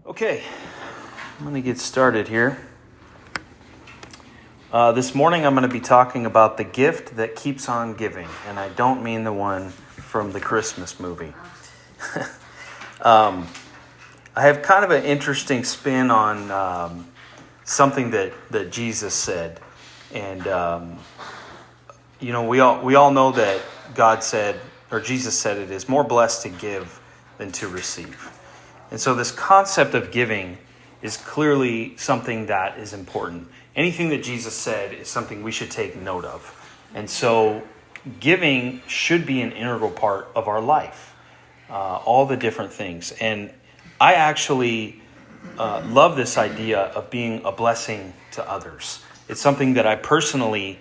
Okay, I'm going to get started here. This morning I'm going to be talking about the gift that keeps on giving, and I don't mean the one from the Christmas movie. I have kind of an interesting spin on something that Jesus said, and we all know that God said, or Jesus said, it is more blessed to give than to receive. And so this concept of giving is clearly something that is important. Anything that Jesus said is something we should take note of. And so giving should be an integral part of our life, all the different things. And I actually love this idea of being a blessing to others. It's something that I personally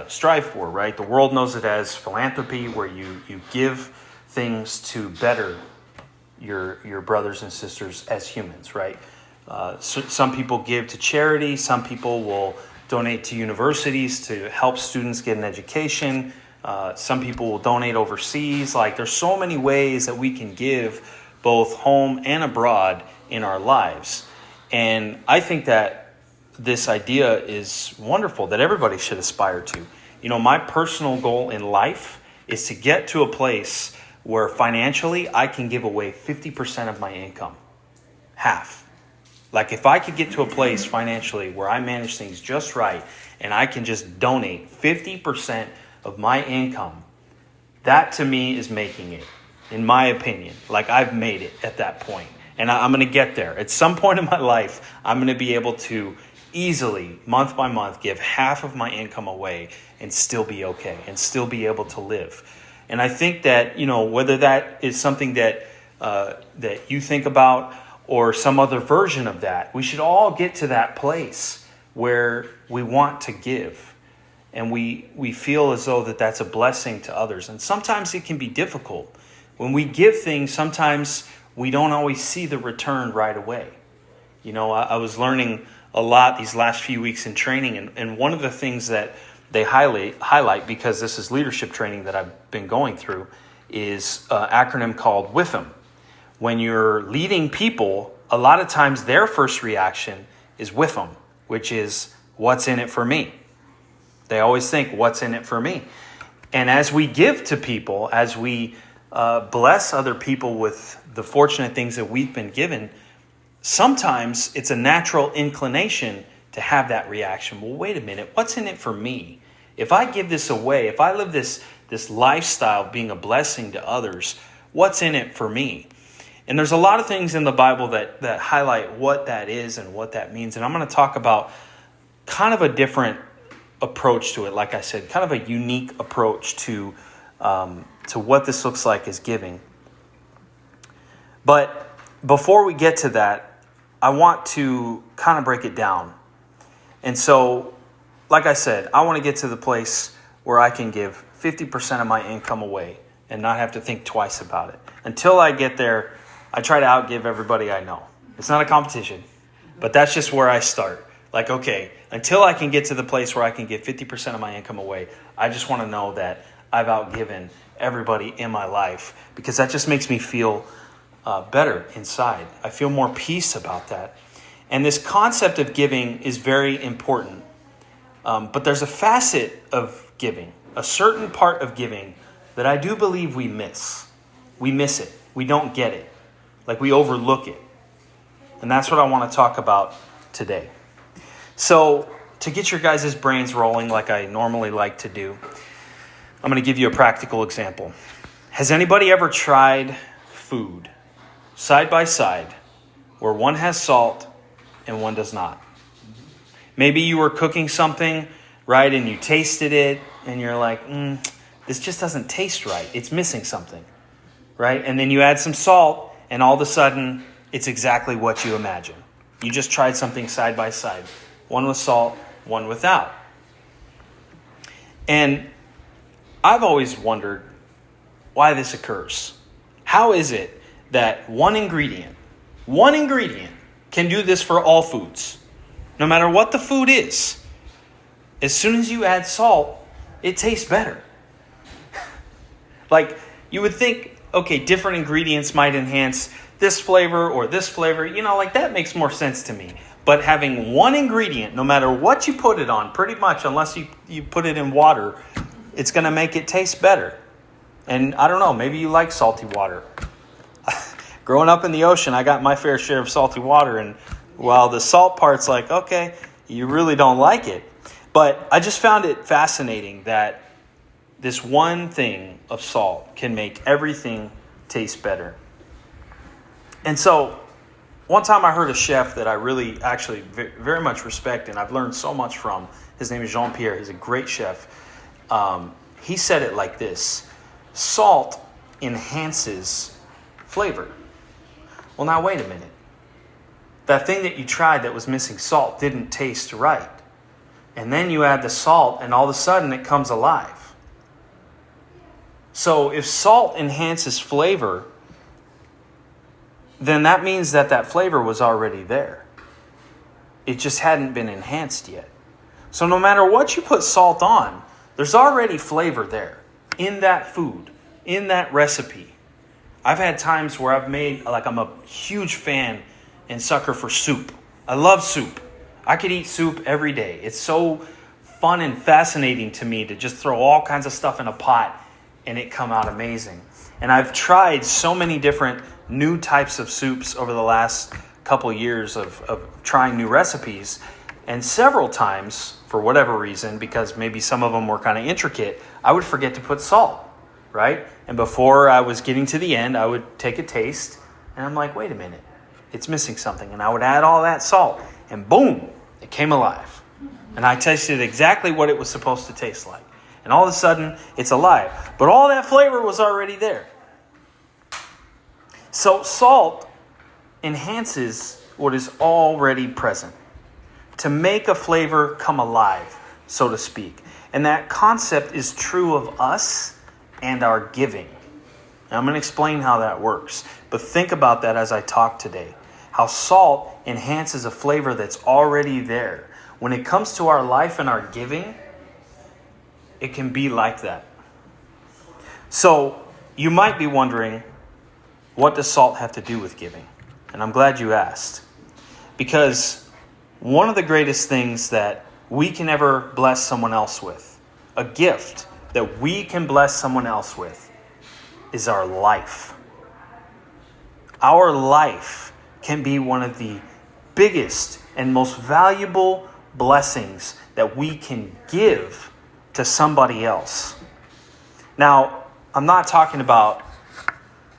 strive for, right? The world knows it as philanthropy, where you give things to better your brothers and sisters as humans, right? So some people give to charity. Some people will donate to universities to help students get an education. Some people will donate overseas. Like, there's so many ways that we can give both home and abroad in our lives. And I think that this idea is wonderful, that everybody should aspire to. My personal goal in life is to get to a place where financially I can give away 50% of my income. Half. Like, if I could get to a place financially where I manage things just right and I can just donate 50% of my income, that to me is making it, in my opinion. Like, I've made it at that point. And I'm going to get there. At some point in my life, I'm going to be able to easily, month by month, give half of my income away and still be okay and still be able to live. And I think that, whether that is something that you think about or some other version of that, we should all get to that place where we want to give. And we feel as though that's a blessing to others. And sometimes it can be difficult. When we give things, sometimes we don't always see the return right away. I was learning a lot these last few weeks in training. And one of the things that they highlight, because this is leadership training that I've been going through, is an acronym called WIFM. When you're leading people, a lot of times their first reaction is WIFM, which is, what's in it for me? They always think, what's in it for me? And as we give to people, as we bless other people with the fortunate things that we've been given, sometimes it's a natural inclination to have that reaction. Well, wait a minute, what's in it for me? If I give this away, if I live this lifestyle of being a blessing to others, what's in it for me? And there's a lot of things in the Bible that highlight what that is and what that means. And I'm going to talk about kind of a different approach to it. Like I said, kind of a unique approach to what this looks like as giving. But before we get to that, I want to kind of break it down. And so, like I said, I want to get to the place where I can give 50% of my income away and not have to think twice about it. Until I get there, I try to outgive everybody I know. It's not a competition, but that's just where I start. Like, okay, until I can get to the place where I can give 50% of my income away, I just want to know that I've outgiven everybody in my life, because that just makes me feel better inside. I feel more peace about that. And this concept of giving is very important. But there's a facet of giving, a certain part of giving that I do believe we miss. We miss it. We don't get it. Like, we overlook it. And that's what I want to talk about today. So, to get your guys' brains rolling like I normally like to do, I'm going to give you a practical example. Has anybody ever tried food side by side where one has salt and one does not? Maybe you were cooking something, right, and you tasted it, and you're like, this just doesn't taste right. It's missing something, right? And then you add some salt, and all of a sudden, it's exactly what you imagine. You just tried something side by side. One with salt, one without. And I've always wondered why this occurs. How is it that one ingredient can do this for all foods? No matter what the food is, as soon as you add salt, it tastes better. Like, you would think, okay, different ingredients might enhance this flavor or this flavor, like that makes more sense to me. But having one ingredient, no matter what you put it on, pretty much, unless you put it in water, it's going to make it taste better. And I don't know, maybe you like salty water. Growing up in the ocean, I got my fair share of salty water. And while the salt part's like, okay, you really don't like it. But I just found it fascinating that this one thing of salt can make everything taste better. And so one time I heard a chef that I really actually very much respect and I've learned so much from. His name is Jean-Pierre. He's a great chef. He said it like this: salt enhances flavor. Well, now wait a minute. That thing that you tried that was missing salt didn't taste right. And then you add the salt and all of a sudden it comes alive. So if salt enhances flavor, then that means that flavor was already there. It just hadn't been enhanced yet. So no matter what you put salt on, there's already flavor there in that food, in that recipe. I've had times where I'm a huge fan and sucker for soup. I love soup. I could eat soup every day. It's so fun and fascinating to me to just throw all kinds of stuff in a pot and it come out amazing. And I've tried so many different new types of soups over the last couple years of trying new recipes. And several times, for whatever reason, because maybe some of them were kind of intricate, I would forget to put salt, right? And before I was getting to the end, I would take a taste and I'm like, wait a minute, it's missing something. And I would add all that salt and boom, it came alive. And I tasted exactly what it was supposed to taste like. And all of a sudden, it's alive. But all that flavor was already there. So salt enhances what is already present to make a flavor come alive, so to speak. And that concept is true of us and our giving. Now, I'm going to explain how that works. But think about that as I talk today. How salt enhances a flavor that's already there. When it comes to our life and our giving, it can be like that. So you might be wondering, what does salt have to do with giving? And I'm glad you asked. Because one of the greatest things that we can ever bless someone else with, a gift that we can bless someone else with, is our life. Our life can be one of the biggest and most valuable blessings that we can give to somebody else. Now, I'm not talking about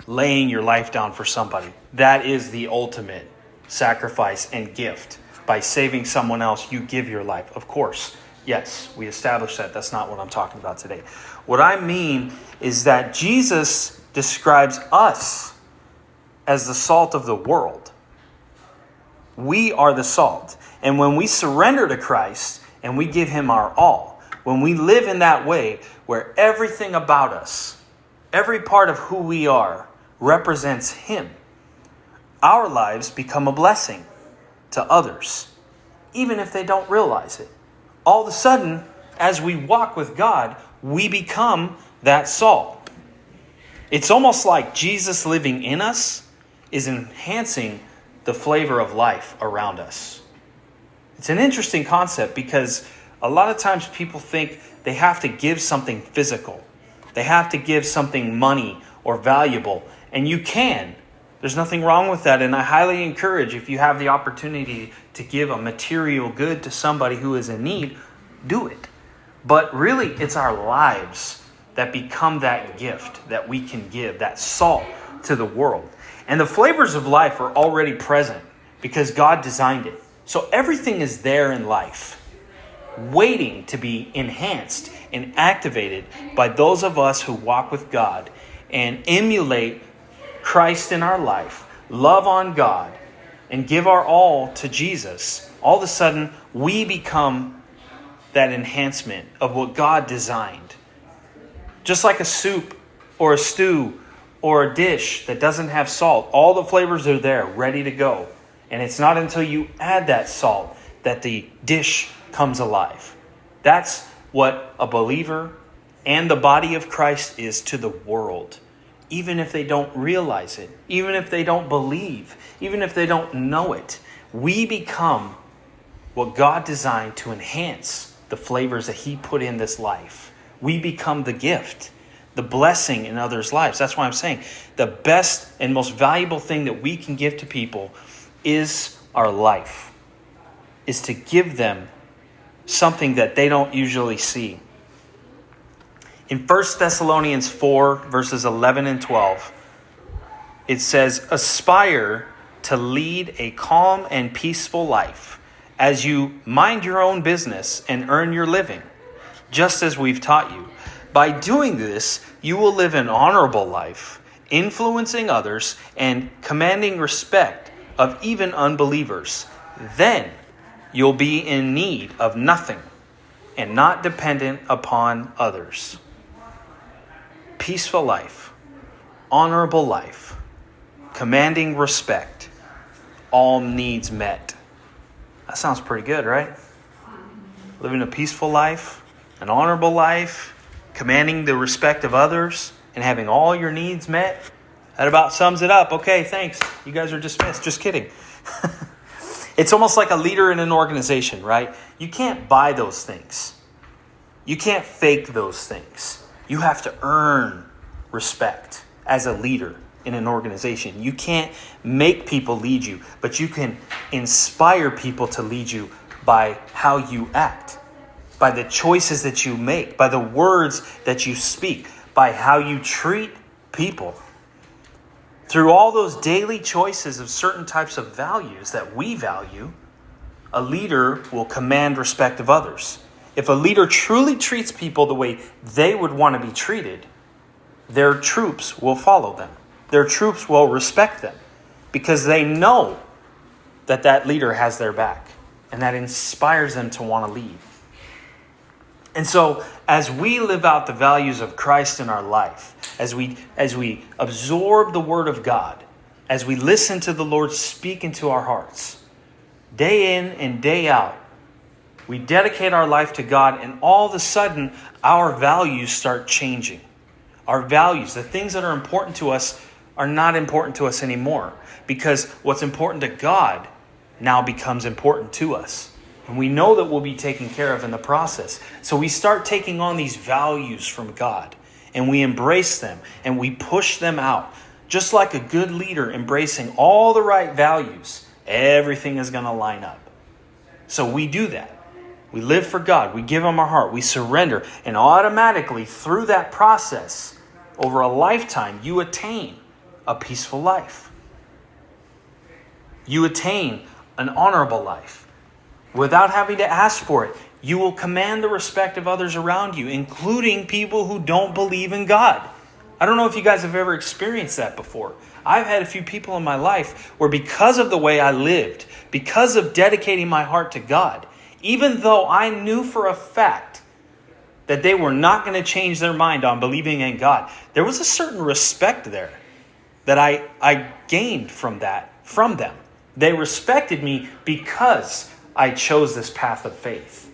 laying your life down for somebody. That is the ultimate sacrifice and gift. By saving someone else, you give your life. Of course, yes, we established that. That's not what I'm talking about today. What I mean is that Jesus describes us as the salt of the world. We are the salt. And when we surrender to Christ and we give him our all, when we live in that way where everything about us, every part of who we are, represents him, our lives become a blessing to others, even if they don't realize it. All of a sudden, as we walk with God, we become that salt. It's almost like Jesus living in us is enhancing the flavor of life around us. It's an interesting concept because a lot of times people think they have to give something physical. They have to give something money or valuable. And you can. There's nothing wrong with that. And I highly encourage, if you have the opportunity to give a material good to somebody who is in need, do it. But really, it's our lives that become that gift that we can give, that salt to the world. And the flavors of life are already present because God designed it. So everything is there in life, waiting to be enhanced and activated by those of us who walk with God and emulate Christ in our life, love on God, and give our all to Jesus. All of a sudden, we become that enhancement of what God designed. Just like a soup or a stew or a dish that doesn't have salt, all the flavors are there, ready to go. And it's not until you add that salt that the dish comes alive. That's what a believer and the body of Christ is to the world. even if they don't realize it, even if they don't believe, even if they don't know it. We become what God designed to enhance the flavors that he put in this life. We become the gift, the blessing in others' lives. That's why I'm saying the best and most valuable thing that we can give to people is our life, is to give them something that they don't usually see. In 1 Thessalonians 4, verses 11 and 12, it says, "Aspire to lead a calm and peaceful life as you mind your own business and earn your living, just as we've taught you. By doing this, you will live an honorable life, influencing others and commanding respect of even unbelievers. Then you'll be in need of nothing and not dependent upon others." Peaceful life, honorable life, commanding respect, all needs met. That sounds pretty good, right? Living a peaceful life, an honorable life, commanding the respect of others, and having all your needs met. That about sums it up. Okay, thanks. You guys are dismissed. Just kidding. It's almost like a leader in an organization, right? You can't buy those things. You can't fake those things. You have to earn respect as a leader in an organization. You can't make people lead you, but you can inspire people to lead you by how you act, by the choices that you make, by the words that you speak, by how you treat people. Through all those daily choices of certain types of values that we value, a leader will command respect of others. If a leader truly treats people the way they would want to be treated, their troops will follow them. Their troops will respect them because they know that that leader has their back, and that inspires them to want to lead. And so as we live out the values of Christ in our life, as we absorb the Word of God, as we listen to the Lord speak into our hearts, day in and day out, we dedicate our life to God, and all of a sudden, our values start changing. Our values, the things that are important to us, are not important to us anymore, because what's important to God now becomes important to us. And we know that we'll be taken care of in the process. So we start taking on these values from God, and we embrace them, and we push them out. Just like a good leader embracing all the right values, everything is going to line up. So we do that. We live for God. We give Him our heart. We surrender. And automatically, through that process, over a lifetime, you attain a peaceful life. You attain an honorable life. Without having to ask for it, you will command the respect of others around you, including people who don't believe in God. I don't know if you guys have ever experienced that before. I've had a few people in my life where, because of the way I lived, because of dedicating my heart to God, even though I knew for a fact that they were not going to change their mind on believing in God, there was a certain respect there that I gained from them. They respected me because I chose this path of faith.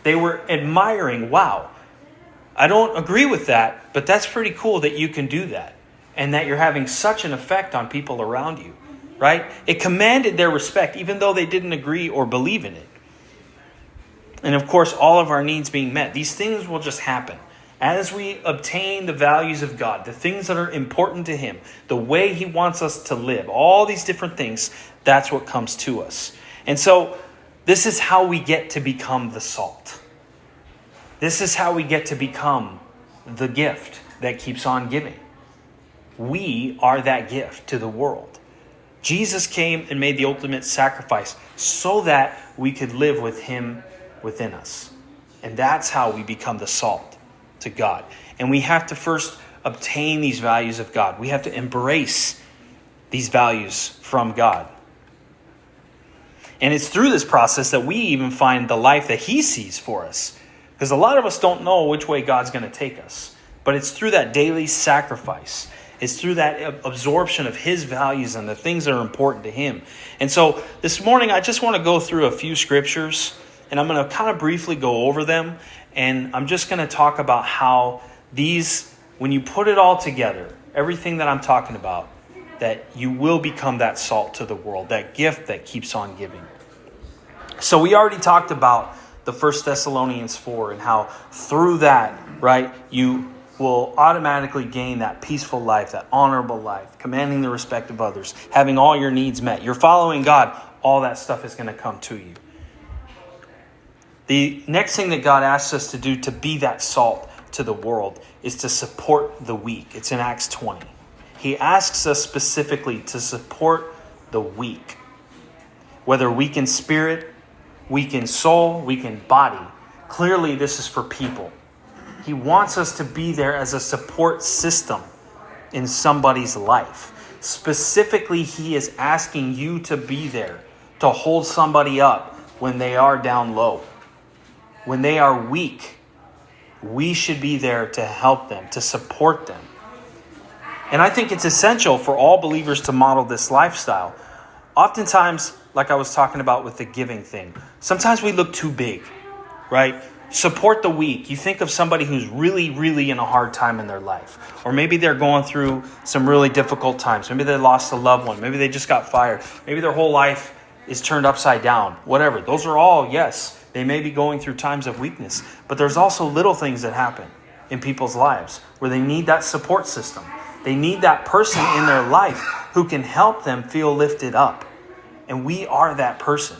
They were admiring, wow, I don't agree with that, but that's pretty cool that you can do that, and that you're having such an effect on people around you, right? It commanded their respect, even though they didn't agree or believe in it. And of course, all of our needs being met. These things will just happen. As we obtain the values of God, the things that are important to Him, the way He wants us to live, all these different things, that's what comes to us. And so, this is how we get to become the salt. This is how we get to become the gift that keeps on giving. We are that gift to the world. Jesus came and made the ultimate sacrifice so that we could live with Him within us. And that's how we become the salt to God. And we have to first obtain these values of God. We have to embrace these values from God. And it's through this process that we even find the life that He sees for us. Because a lot of us don't know which way God's going to take us. But it's through that daily sacrifice. It's through that absorption of His values and the things that are important to Him. And so this morning, I just want to go through a few scriptures. And I'm going to kind of briefly go over them. And I'm just going to talk about how these, when you put it all together, everything that I'm talking about, that you will become that salt to the world, that gift that keeps on giving. So we already talked about the 1 Thessalonians 4 and how through that, right, you will automatically gain that peaceful life, that honorable life, commanding the respect of others, having all your needs met. You're following God. All that stuff is going to come to you. The next thing that God asks us to do to be that salt to the world is to support the weak. It's in Acts 20. He asks us specifically to support the weak. Whether weak in spirit, weak in soul, weak in body. Clearly, this is for people. He wants us to be there as a support system in somebody's life. Specifically, he is asking you to be there to hold somebody up when they are down low. When they are weak, we should be there to help them, to support them. And I think it's essential for all believers to model this lifestyle. Oftentimes, like I was talking about with the giving thing, sometimes we look too big, right? Support the weak. You think of somebody who's really, really in a hard time in their life. Or maybe they're going through some really difficult times. Maybe they lost a loved one. Maybe they just got fired. Maybe their whole life is turned upside down. Whatever. Those are all, yes, they may be going through times of weakness. But there's also little things that happen in people's lives where they need that support system. They need that person in their life who can help them feel lifted up. And we are that person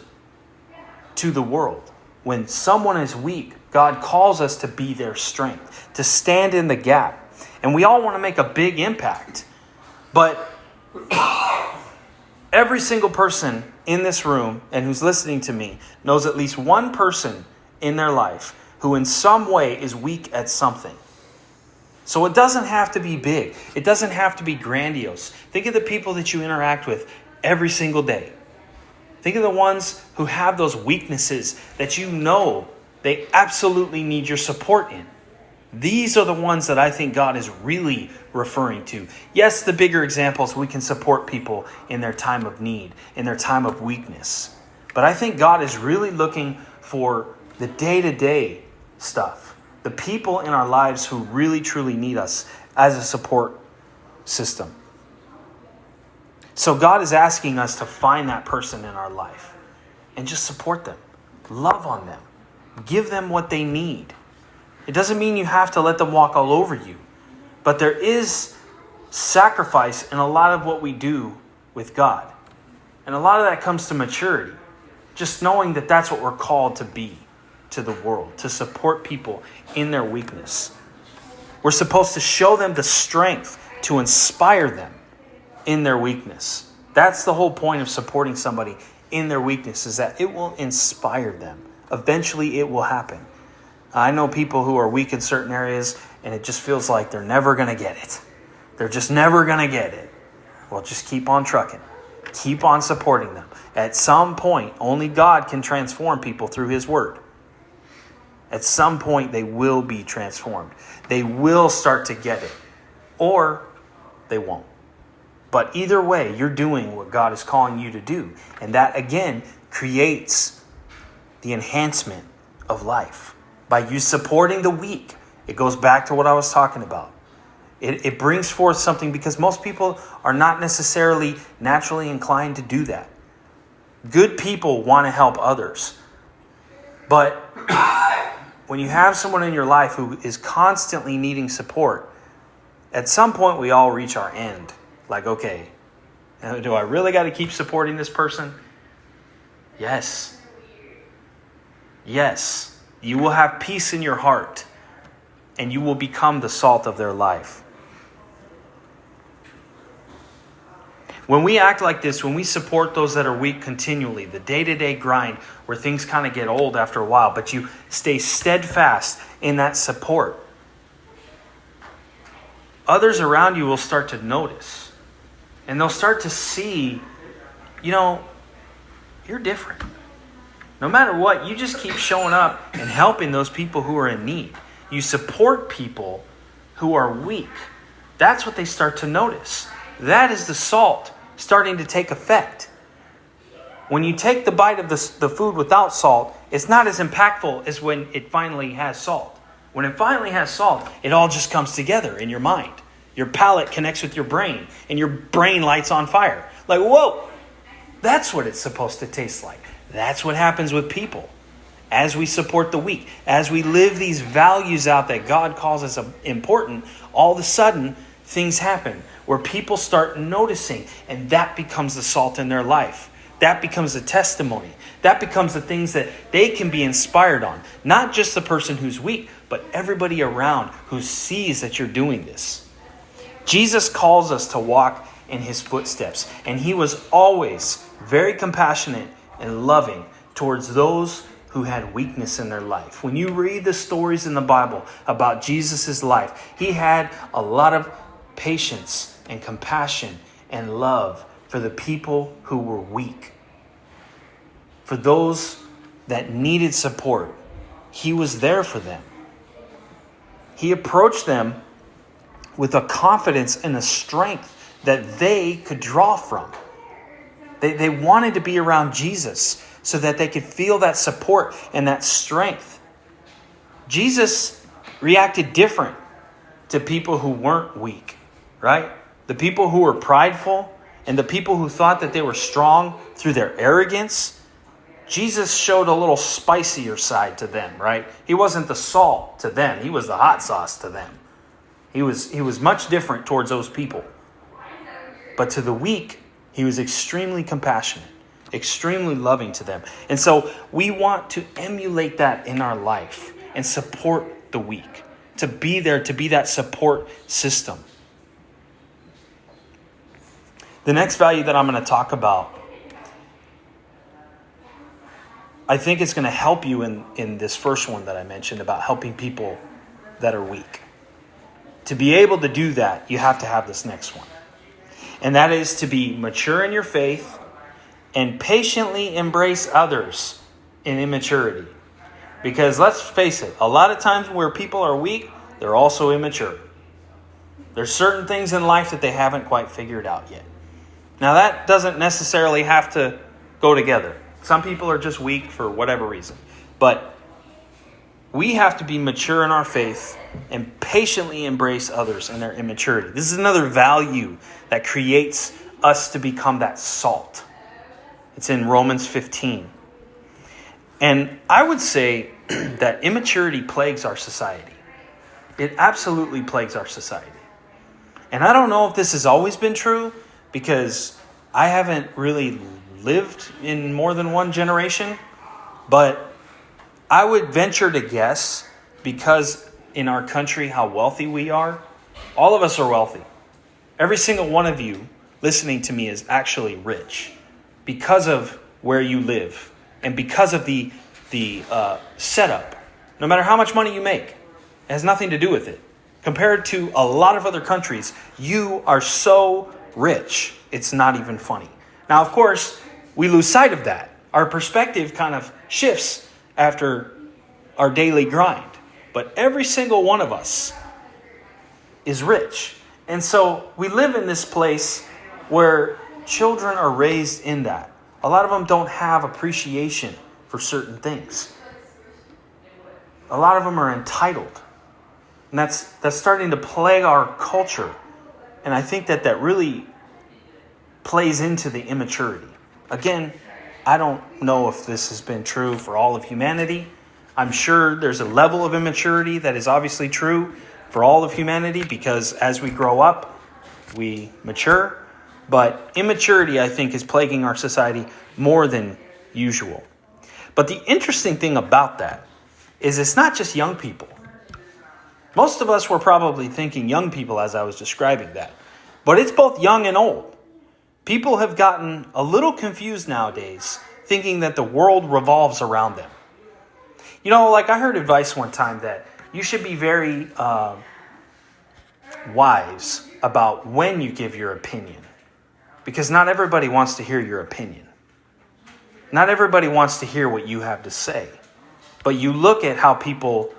to the world. When someone is weak, God calls us to be their strength, to stand in the gap. And we all want to make a big impact. But every single person in this room and who's listening to me knows at least one person in their life who in some way is weak at something. So it doesn't have to be big. It doesn't have to be grandiose. Think of the people that you interact with every single day. Think of the ones who have those weaknesses that you know they absolutely need your support in. These are the ones that I think God is really referring to. Yes, the bigger examples, we can support people in their time of need, in their time of weakness. But I think God is really looking for the day-to-day stuff. The people in our lives who really, truly need us as a support system. So God is asking us to find that person in our life and just support them. Love on them. Give them what they need. It doesn't mean you have to let them walk all over you. But there is sacrifice in a lot of what we do with God. And a lot of that comes to maturity. Just knowing that that's what we're called to be to the world. To support people in their weakness. We're supposed to show them the strength to inspire them in their weakness. That's the whole point of supporting somebody in their weakness, is that it will inspire them. Eventually it will happen. I know people who are weak in certain areas and it just feels like they're never going to get it. They're just never going to get it. Well, just keep on trucking. Keep on supporting them. At some point, only God can transform people through His Word. At some point, they will be transformed. They will start to get it. Or they won't. But either way, you're doing what God is calling you to do. And that, again, creates the enhancement of life. By you supporting the weak, it goes back to what I was talking about. It brings forth something because most people are not necessarily naturally inclined to do that. Good people want to help others. But when you have someone in your life who is constantly needing support, at some point we all reach our end. Like, okay, do I really got to keep supporting this person? Yes. Yes. You will have peace in your heart and you will become the salt of their life. When we act like this, when we support those that are weak continually, the day-to-day grind where things kind of get old after a while, but you stay steadfast in that support, others around you will start to notice. And they'll start to see, you're different. No matter what, you just keep showing up and helping those people who are in need. You support people who are weak. That's what they start to notice. That is the salt starting to take effect. When you take the bite of the food without salt, it's not as impactful as when it finally has salt. When it finally has salt, it all just comes together in your mind. Your palate connects with your brain, and your brain lights on fire. Like, whoa, that's what it's supposed to taste like. That's what happens with people. As we support the weak, as we live these values out that God calls us important, all of a sudden, things happen where people start noticing, and that becomes the salt in their life. That becomes a testimony. That becomes the things that they can be inspired on. Not just the person who's weak, but everybody around who sees that you're doing this. Jesus calls us to walk in his footsteps, and he was always very compassionate and loving towards those who had weakness in their life. When you read the stories in the Bible about Jesus' life, he had a lot of patience and compassion and love for the people who were weak. For those that needed support, he was there for them. He approached them with a confidence and a strength that they could draw from. They wanted to be around Jesus so that they could feel that support and that strength. Jesus reacted different to people who weren't weak, right? The people who were prideful and the people who thought that they were strong through their arrogance, Jesus showed a little spicier side to them, right? He wasn't the salt to them. He was the hot sauce to them. He was much different towards those people. But to the weak, he was extremely compassionate, extremely loving to them. And so we want to emulate that in our life and support the weak, to be there, to be that support system. The next value that I'm going to talk about, I think it's going to help you in this first one that I mentioned about helping people that are weak. To be able to do that, you have to have this next one. And that is to be mature in your faith and patiently embrace others in immaturity. Because let's face it, a lot of times where people are weak, they're also immature. There's certain things in life that they haven't quite figured out yet. Now that doesn't necessarily have to go together. Some people are just weak for whatever reason. But we have to be mature in our faith and patiently embrace others in their immaturity. This is another value that creates us to become that salt. It's in Romans 15. And I would say that immaturity plagues our society. It absolutely plagues our society. And I don't know if this has always been true because I haven't really lived in more than one generation, but I would venture to guess, because in our country how wealthy we are, all of us are wealthy. Every single one of you listening to me is actually rich because of where you live and because of the setup. No matter how much money you make, it has nothing to do with it. Compared to a lot of other countries, you are so rich, it's not even funny. Now, of course, we lose sight of that. Our perspective kind of shifts after our daily grind. But every single one of us is rich. And so we live in this place where children are raised in that. A lot of them don't have appreciation for certain things. A lot of them are entitled. And that's starting to plague our culture. And I think that really plays into the immaturity. Again, I don't know if this has been true for all of humanity. I'm sure there's a level of immaturity that is obviously true for all of humanity because as we grow up, we mature. But immaturity, I think, is plaguing our society more than usual. But the interesting thing about that is it's not just young people. Most of us were probably thinking young people as I was describing that. But it's both young and old. People have gotten a little confused nowadays, thinking that the world revolves around them. You know, like I heard advice one time that you should be very wise about when you give your opinion. Because not everybody wants to hear your opinion. Not everybody wants to hear what you have to say. But you look at how people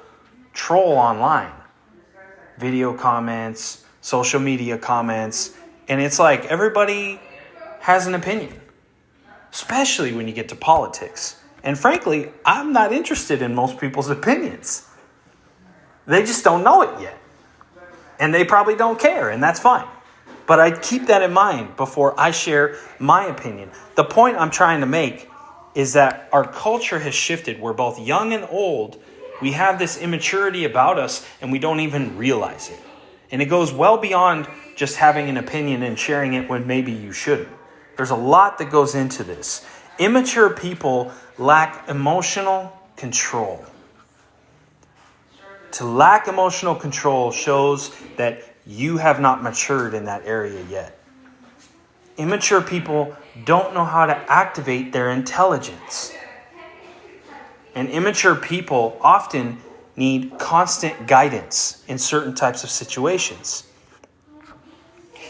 troll online. Video comments, social media comments. And it's like everybody has an opinion. Especially when you get to politics. And frankly, I'm not interested in most people's opinions. They just don't know it yet. And they probably don't care, and that's fine. But I keep that in mind before I share my opinion. The point I'm trying to make is that our culture has shifted. We're both young and old. We have this immaturity about us, and we don't even realize it. And it goes well beyond just having an opinion and sharing it when maybe you shouldn't. There's a lot that goes into this. Immature people lack emotional control. To lack emotional control shows that you have not matured in that area yet. Immature people don't know how to activate their intelligence. And immature people often need constant guidance in certain types of situations.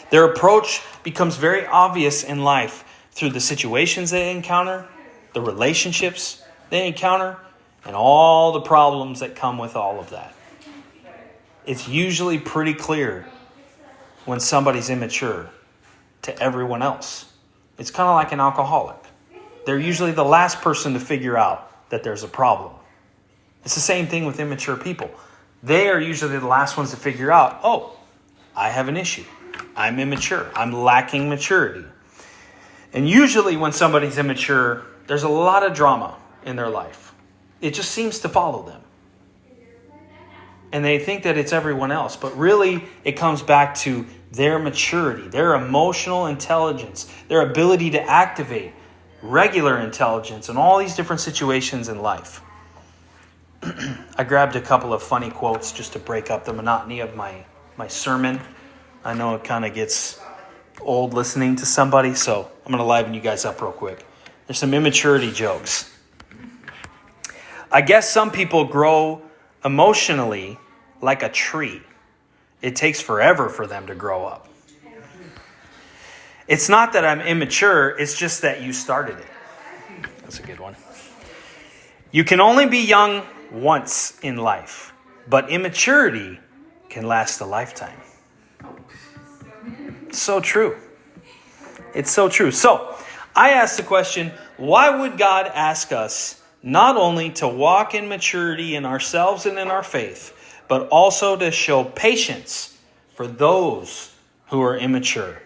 Their approach becomes very obvious in life through the situations they encounter, the relationships they encounter, and all the problems that come with all of that. It's usually pretty clear when somebody's immature to everyone else. It's kind of like an alcoholic. They're usually the last person to figure out that there's a problem. It's the same thing with immature people. They are usually the last ones to figure out, oh, I have an issue. I'm immature. I'm lacking maturity. And usually when somebody's immature, there's a lot of drama in their life. It just seems to follow them. And they think that it's everyone else. But really, it comes back to their maturity, their emotional intelligence, their ability to activate regular intelligence in all these different situations in life. I grabbed a couple of funny quotes just to break up the monotony of my sermon. I know it kind of gets old listening to somebody, so I'm going to liven you guys up real quick. There's some immaturity jokes. I guess some people grow emotionally like a tree. It takes forever for them to grow up. It's not that I'm immature, it's just that you started it. That's a good one. You can only be young once in life, but immaturity can last a lifetime. It's so true. It's so true. So, I asked the question, why would God ask us not only to walk in maturity in ourselves and in our faith, but also to show patience for those who are immature?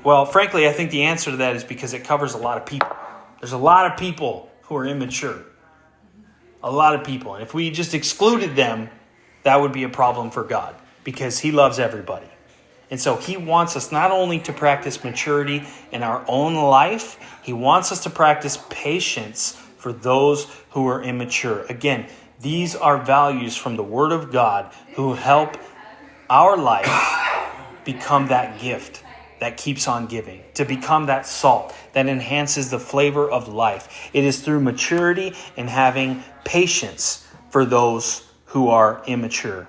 Well, frankly, I think the answer to that is because it covers a lot of people. There's a lot of people who are immature. A lot of people. And if we just excluded them, that would be a problem for God because He loves everybody. And so He wants us not only to practice maturity in our own life, He wants us to practice patience for those who are immature. Again, these are values from the Word of God who help our life become that gift that keeps on giving, to become that salt that enhances the flavor of life. It is through maturity and having patience for those who are immature.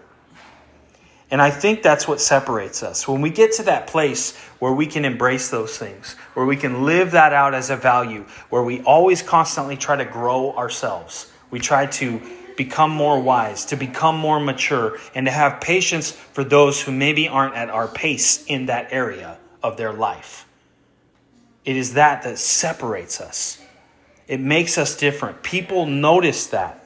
And I think that's what separates us. When we get to that place where we can embrace those things, where we can live that out as a value, where we always constantly try to grow ourselves, we try to become more wise, to become more mature, and to have patience for those who maybe aren't at our pace in that area of their life. It is that separates us. It makes us different. People notice that.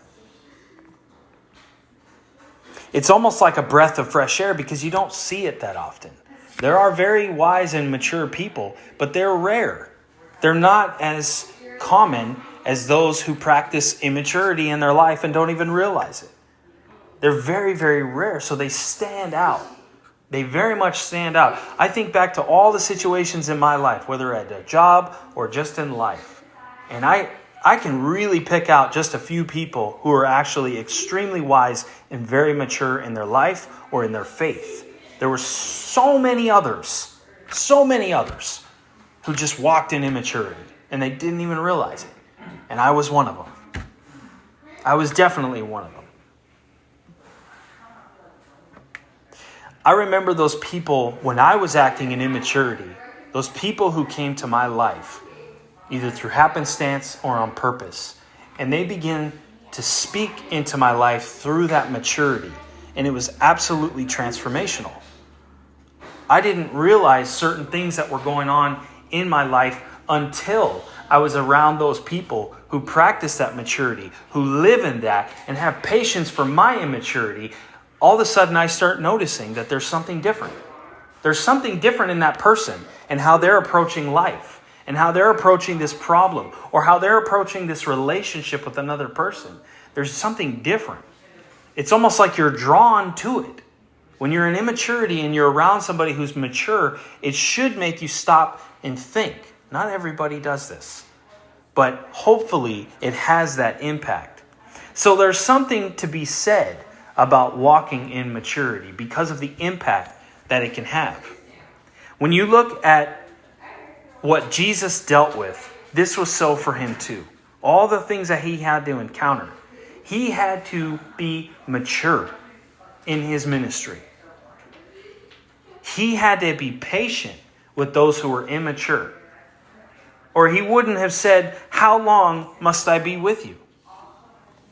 It's almost like a breath of fresh air because you don't see it that often. There are very wise and mature people, but they're rare. They're not as common as those who practice immaturity in their life and don't even realize it. They're very, very rare, so they stand out. They very much stand out. I think back to all the situations in my life, whether at a job or just in life. And I can really pick out just a few people who are actually extremely wise and very mature in their life or in their faith. There were so many others who just walked in immaturity and they didn't even realize it. And I was one of them. I was definitely one of them. I remember those people when I was acting in immaturity, those people who came to my life, either through happenstance or on purpose. And they began to speak into my life through that maturity. And it was absolutely transformational. I didn't realize certain things that were going on in my life until I was around those people who practice that maturity, who live in that and have patience for my immaturity. all of a sudden I start noticing that there's something different. There's something different in that person and how they're approaching life and how they're approaching this problem or how they're approaching this relationship with another person. There's something different. It's almost like you're drawn to it. When you're in immaturity and you're around somebody who's mature, it should make you stop and think. Not everybody does this, but hopefully it has that impact. So there's something to be said about walking in maturity because of the impact that it can have. When you look at what Jesus dealt with, this was so for him too. All the things that he had to encounter. He had to be mature in his ministry. He had to be patient with those who were immature. Or he wouldn't have said, "How long must I be with you?"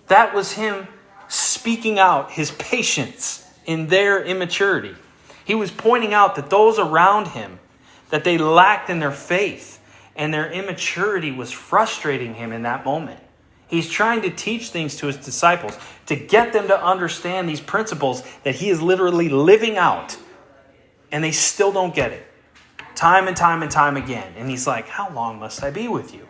That was him speaking out his patience in their immaturity. He was pointing out that those around him, that they lacked in their faith and their immaturity was frustrating him in that moment. He's trying to teach things to his disciples to get them to understand these principles that he is literally living out, and they still don't get it. Time and time and time again. And he's like, "How long must I be with you?"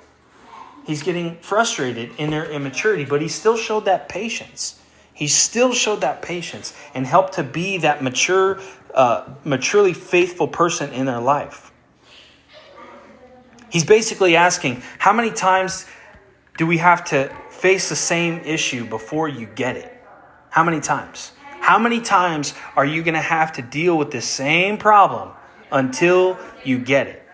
He's getting frustrated in their immaturity, but he still showed that patience. He still showed that patience and helped to be that maturely faithful person in their life. He's basically asking, how many times do we have to face the same issue before you get it? How many times? How many times are you going to have to deal with this same problem until you get it?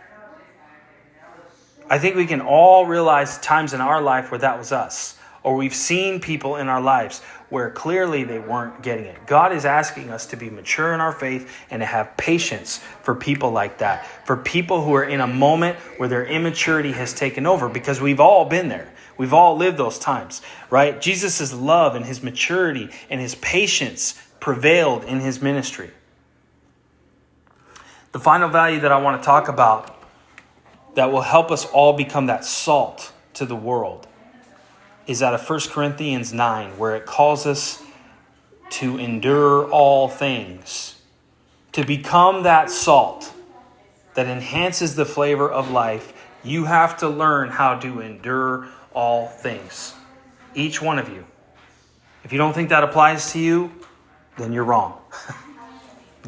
I think we can all realize times in our life where that was us. Or we've seen people in our lives where clearly they weren't getting it. God is asking us to be mature in our faith and to have patience for people like that. For people who are in a moment where their immaturity has taken over, because we've all been there. We've all lived those times, right? Jesus' love and his maturity and his patience prevailed in his ministry. The final value that I want to talk about that will help us all become that salt to the world is out of 1 Corinthians 9, where it calls us to endure all things. To become that salt that enhances the flavor of life, you have to learn how to endure all things. Each one of you. If you don't think that applies to you, then you're wrong.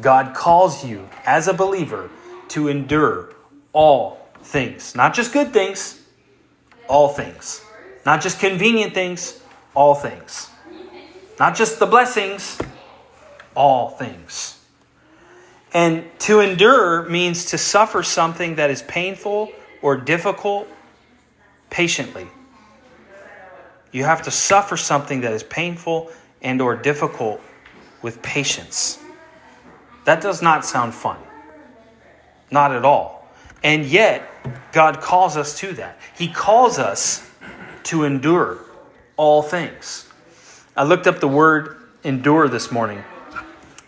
God calls you as a believer to endure all things. Not just good things, all things. Not just convenient things, all things. Not just the blessings, all things. And to endure means to suffer something that is painful or difficult patiently. You have to suffer something that is painful and or difficult with patience. That does not sound fun. Not at all. And yet, God calls us to that. He calls us to endure all things. I looked up the word endure this morning,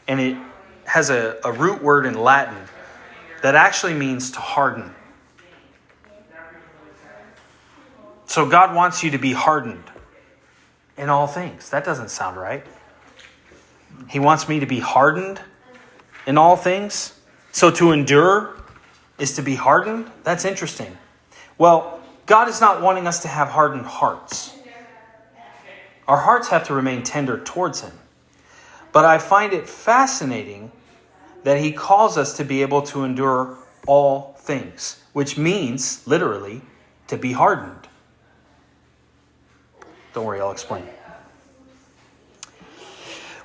and it has a root word in Latin that actually means to harden. So God wants you to be hardened in all things. That doesn't sound right. He wants me to be hardened in all things. So to endure is to be hardened? That's interesting. Well, God is not wanting us to have hardened hearts. Our hearts have to remain tender towards him. But I find it fascinating that he calls us to be able to endure all things, which means, literally, to be hardened. Don't worry, I'll explain.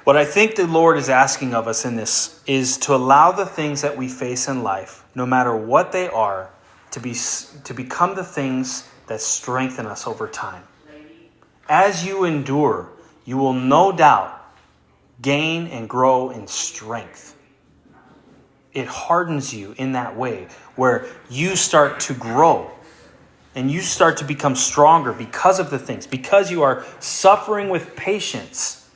What I think the Lord is asking of us in this is to allow the things that we face in life, no matter what they are, to become the things that strengthen us over time. As you endure, you will no doubt gain and grow in strength. It hardens you in that way where you start to grow and you start to become stronger because of the things, because you are suffering with patience.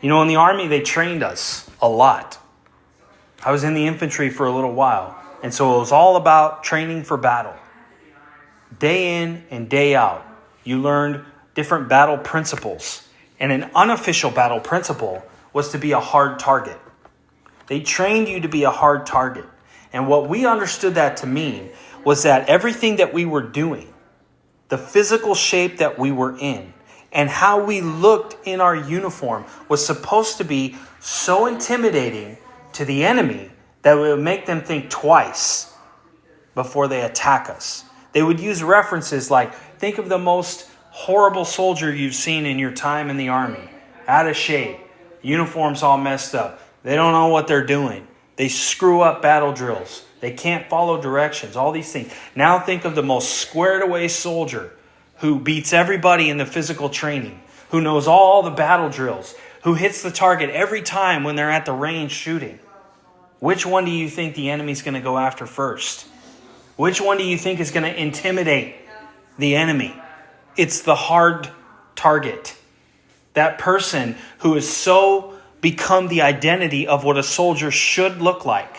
You know, in the Army, they trained us a lot. I was in the infantry for a little while, and so it was all about training for battle. Day in and day out, you learned different battle principles. And an unofficial battle principle was to be a hard target. They trained you to be a hard target. And what we understood that to mean was that everything that we were doing, the physical shape that we were in, and how we looked in our uniform was supposed to be so intimidating to the enemy that it would make them think twice before they attack us. They would use references like, think of the most horrible soldier you've seen in your time in the army. Out of shape, uniforms all messed up. They don't know what they're doing. They screw up battle drills. They can't follow directions, all these things. Now think of the most squared away soldier who beats everybody in the physical training, who knows all the battle drills, who hits the target every time when they're at the range shooting. Which one do you think the enemy's going to go after first? Which one do you think is going to intimidate the enemy? It's the hard target. That person who is so become the identity of what a soldier should look like.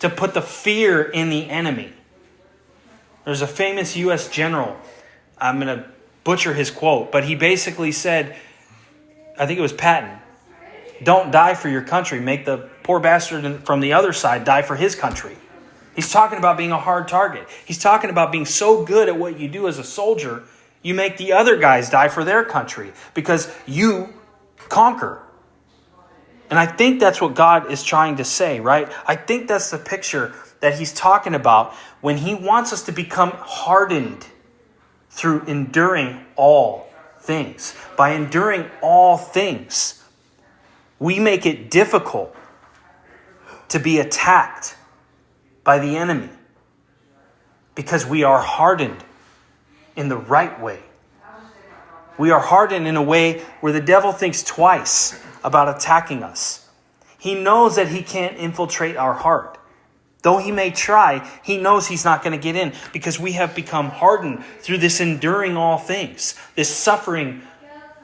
To put the fear in the enemy. There's a famous U.S. general. I'm going to butcher his quote, but he basically said, I think it was Patton, don't die for your country. Make the poor bastard from the other side die for his country. He's talking about being a hard target. He's talking about being so good at what you do as a soldier, you make the other guys die for their country because you conquer. And I think that's what God is trying to say, right? I think that's the picture that he's talking about when he wants us to become hardened through enduring all things. By enduring all things, we make it difficult to be attacked by the enemy because we are hardened in the right way. We are hardened in a way where the devil thinks twice about attacking us. He knows that he can't infiltrate our heart. Though he may try, he knows he's not going to get in because we have become hardened through this enduring all things, this suffering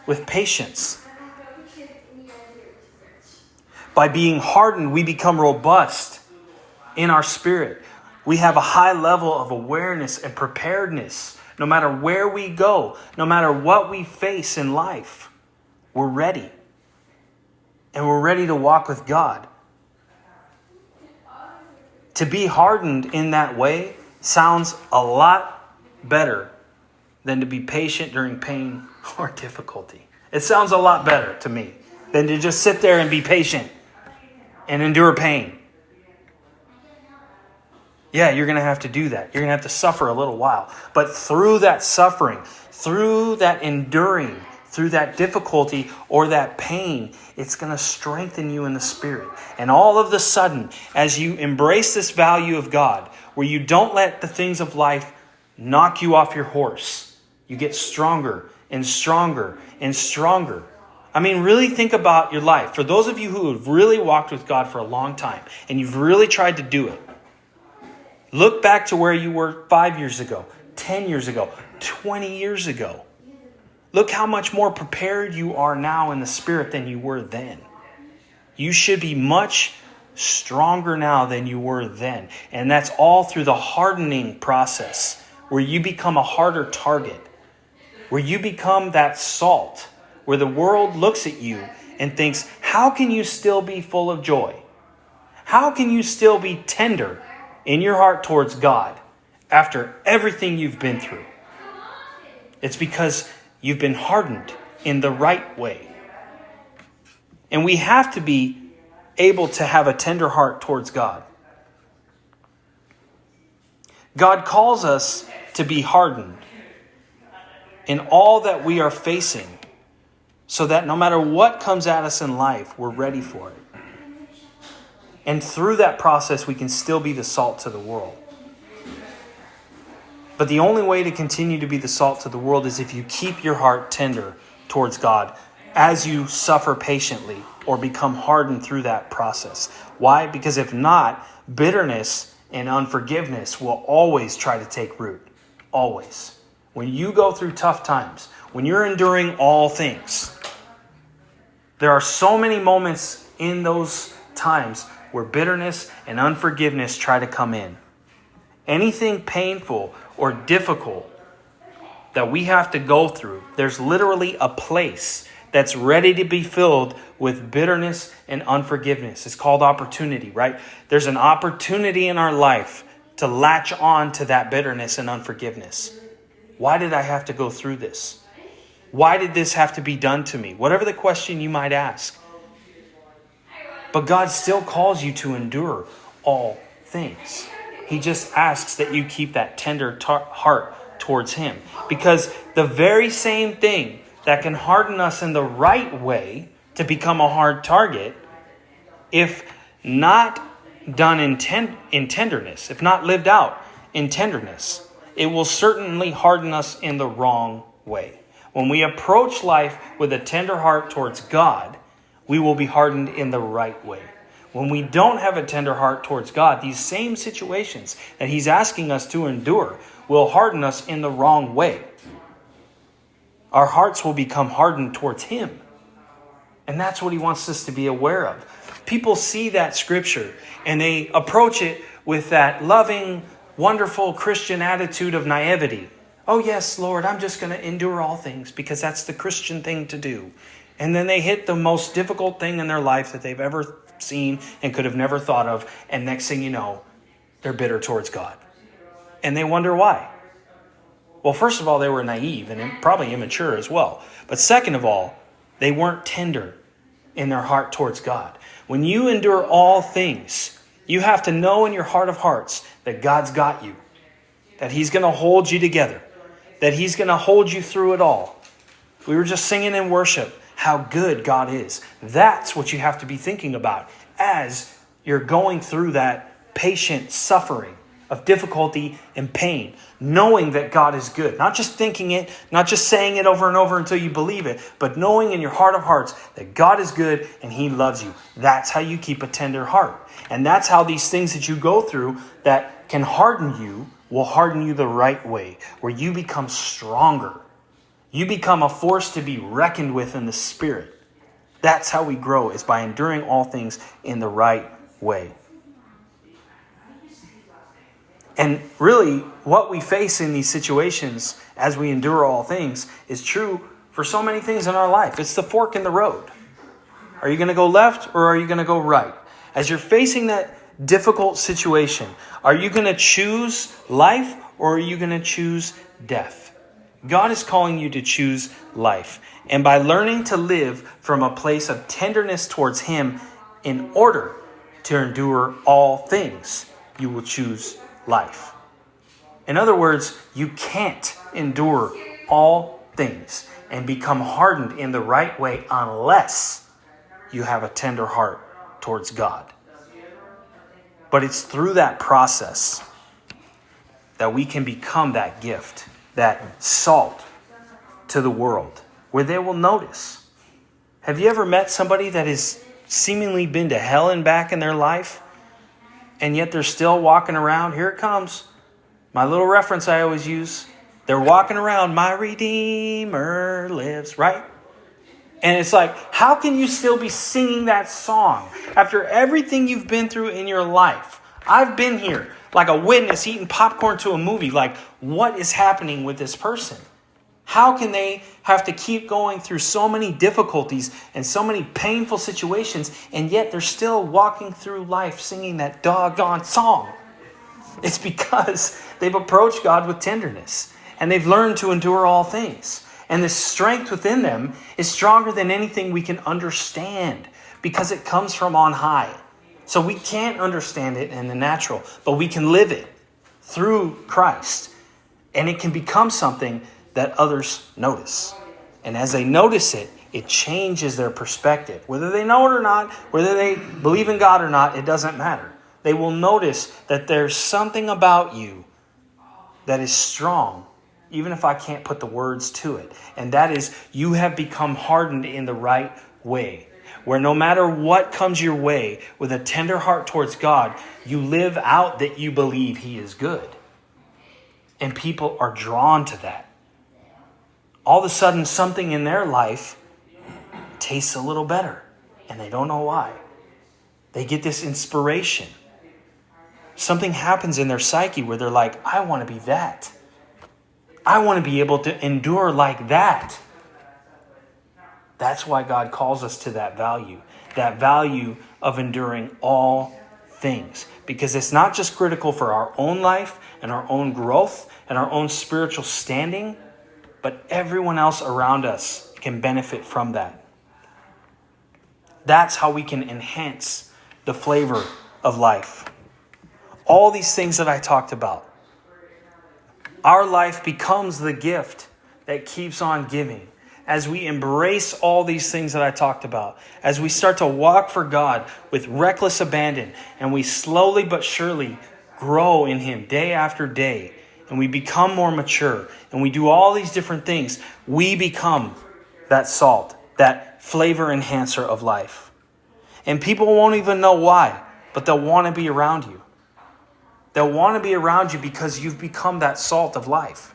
with patience. By being hardened, we become robust in our spirit. We have a high level of awareness and preparedness. No matter where we go, no matter what we face in life, we're ready. And we're ready to walk with God. To be hardened in that way sounds a lot better than to be patient during pain or difficulty. It sounds a lot better to me than to just sit there and be patient and endure pain. Yeah, you're going to have to do that. You're going to have to suffer a little while. But through that suffering, through that enduring, through that difficulty or that pain, it's going to strengthen you in the spirit. And all of a sudden, as you embrace this value of God, where you don't let the things of life knock you off your horse, you get stronger and stronger and stronger. I mean, really think about your life. For those of you who have really walked with God for a long time and you've really tried to do it, look back to where you were 5 years ago, 10 years ago, 20 years ago. Look how much more prepared you are now in the spirit than you were then. You should be much stronger now than you were then. And that's all through the hardening process, where you become a harder target, where you become that salt, where the world looks at you and thinks, how can you still be full of joy? How can you still be tender in your heart towards God after everything you've been through? It's because you've been hardened in the right way. And we have to be able to have a tender heart towards God. God calls us to be hardened in all that we are facing so that no matter what comes at us in life, we're ready for it. And through that process, we can still be the salt to the world. But the only way to continue to be the salt to the world is if you keep your heart tender towards God as you suffer patiently or become hardened through that process. Why? Because if not, bitterness and unforgiveness will always try to take root. Always. When you go through tough times, when you're enduring all things, there are so many moments in those times where bitterness and unforgiveness try to come in. Anything painful or difficult that we have to go through, there's literally a place that's ready to be filled with bitterness and unforgiveness. It's called opportunity, right? There's an opportunity in our life to latch on to that bitterness and unforgiveness. Why did I have to go through this? Why did this have to be done to me? Whatever the question you might ask. But God still calls you to endure all things. He just asks that you keep that tender heart towards him. Because the very same thing that can harden us in the right way to become a hard target, if not done in tenderness, if not lived out in tenderness, it will certainly harden us in the wrong way. When we approach life with a tender heart towards God, we will be hardened in the right way. When we don't have a tender heart towards God, these same situations that he's asking us to endure will harden us in the wrong way. Our hearts will become hardened towards him. And that's what he wants us to be aware of. People see that scripture and they approach it with that loving, wonderful Christian attitude of naivety. Oh yes, Lord, I'm just going to endure all things because that's the Christian thing to do. And then they hit the most difficult thing in their life that they've ever seen and could have never thought of. And next thing you know, they're bitter towards God. And they wonder why. Well, first of all, they were naive and probably immature as well. But second of all, they weren't tender in their heart towards God. When you endure all things, you have to know in your heart of hearts that God's got you. That he's going to hold you together. That he's going to hold you through it all. We were just singing in worship how good God is. That's what you have to be thinking about as you're going through that patient suffering of difficulty and pain, knowing that God is good. Not just thinking it, not just saying it over and over until you believe it, but knowing in your heart of hearts that God is good and he loves you. That's how you keep a tender heart. And that's how these things that you go through that can harden you will harden you the right way, where you become stronger. You become a force to be reckoned with in the spirit. That's how we grow, is by enduring all things in the right way. And really, what we face in these situations as we endure all things is true for so many things in our life. It's the fork in the road. Are you going to go left or are you going to go right? As you're facing that difficult situation, are you going to choose life or are you going to choose death? God is calling you to choose life. And by learning to live from a place of tenderness towards him in order to endure all things, you will choose life. In other words, you can't endure all things and become hardened in the right way unless you have a tender heart towards God. But it's through that process that we can become that gift, that salt to the world, where they will notice. Have you ever met somebody that has seemingly been to hell and back in their life, and yet they're still walking around? Here it comes. My little reference I always use. They're walking around, my Redeemer lives, right? And it's like, how can you still be singing that song after everything you've been through in your life? I've been here like a witness eating popcorn to a movie. Like, what is happening with this person? How can they have to keep going through so many difficulties and so many painful situations, and yet they're still walking through life singing that doggone song? It's because they've approached God with tenderness, and they've learned to endure all things. And the strength within them is stronger than anything we can understand because it comes from on high. So we can't understand it in the natural, but we can live it through Christ. And it can become something that others notice. And as they notice it, it changes their perspective. Whether they know it or not, whether they believe in God or not, it doesn't matter. They will notice that there's something about you that is strong, even if I can't put the words to it. And that is, you have become hardened in the right way, where no matter what comes your way, with a tender heart towards God, you live out that you believe he is good. And people are drawn to that. All of a sudden, something in their life tastes a little better, and they don't know why. They get this inspiration. Something happens in their psyche where they're like, I want to be that. I want to be able to endure like that. That's why God calls us to that value of enduring all things. Because it's not just critical for our own life and our own growth and our own spiritual standing, but everyone else around us can benefit from that. That's how we can enhance the flavor of life. All these things that I talked about. Our life becomes the gift that keeps on giving. As we embrace all these things that I talked about, as we start to walk for God with reckless abandon, and we slowly but surely grow in Him day after day, and we become more mature, and we do all these different things, we become that salt, that flavor enhancer of life. And people won't even know why, but they'll want to be around you. They'll want to be around you because you've become that salt of life.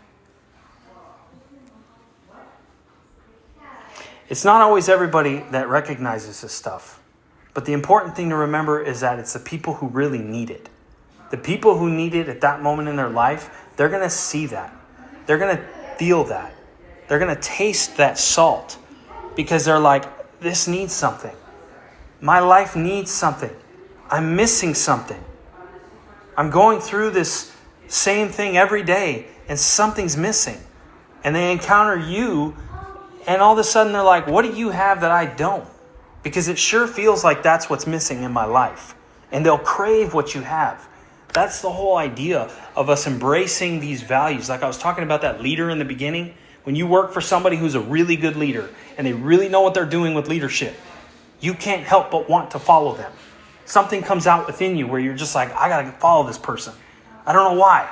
It's not always everybody that recognizes this stuff. But the important thing to remember is that it's the people who really need it. The people who need it at that moment in their life, they're going to see that. They're going to feel that. They're going to taste that salt. Because they're like, this needs something. My life needs something. I'm missing something. I'm going through this same thing every day and something's missing. And they encounter you and all of a sudden they're like, what do you have that I don't? Because it sure feels like that's what's missing in my life. And they'll crave what you have. That's the whole idea of us embracing these values. Like I was talking about that leader in the beginning. When you work for somebody who's a really good leader and they really know what they're doing with leadership, you can't help but want to follow them. Something comes out within you where you're just like, I got to follow this person. I don't know why,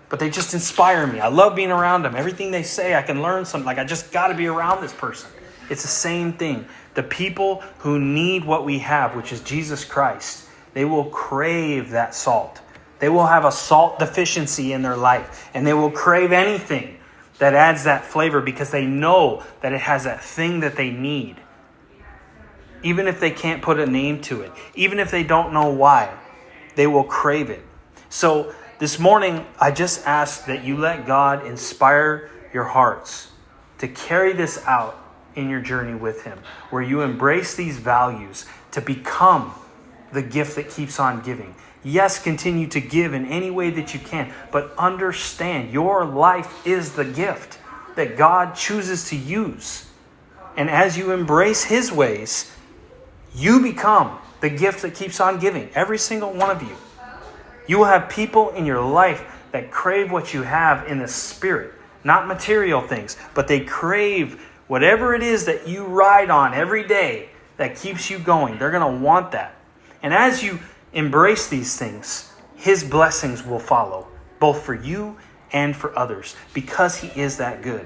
but they just inspire me. I love being around them. Everything they say, I can learn something. Like I just got to be around this person. It's the same thing. The people who need what we have, which is Jesus Christ, they will crave that salt. They will have a salt deficiency in their life, and they will crave anything that adds that flavor because they know that it has that thing that they need. Even if they can't put a name to it, even if they don't know why, they will crave it. So this morning, I just ask that you let God inspire your hearts to carry this out in your journey with Him, where you embrace these values to become the gift that keeps on giving. Yes, continue to give in any way that you can, but understand your life is the gift that God chooses to use. And as you embrace His ways, you become the gift that keeps on giving. Every single one of you. You will have people in your life that crave what you have in the spirit. Not material things, but they crave whatever it is that you ride on every day that keeps you going. They're going to want that. And as you embrace these things, His blessings will follow, both for you and for others, because He is that good.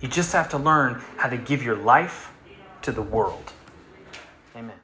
You just have to learn how to give your life to the world. Amen.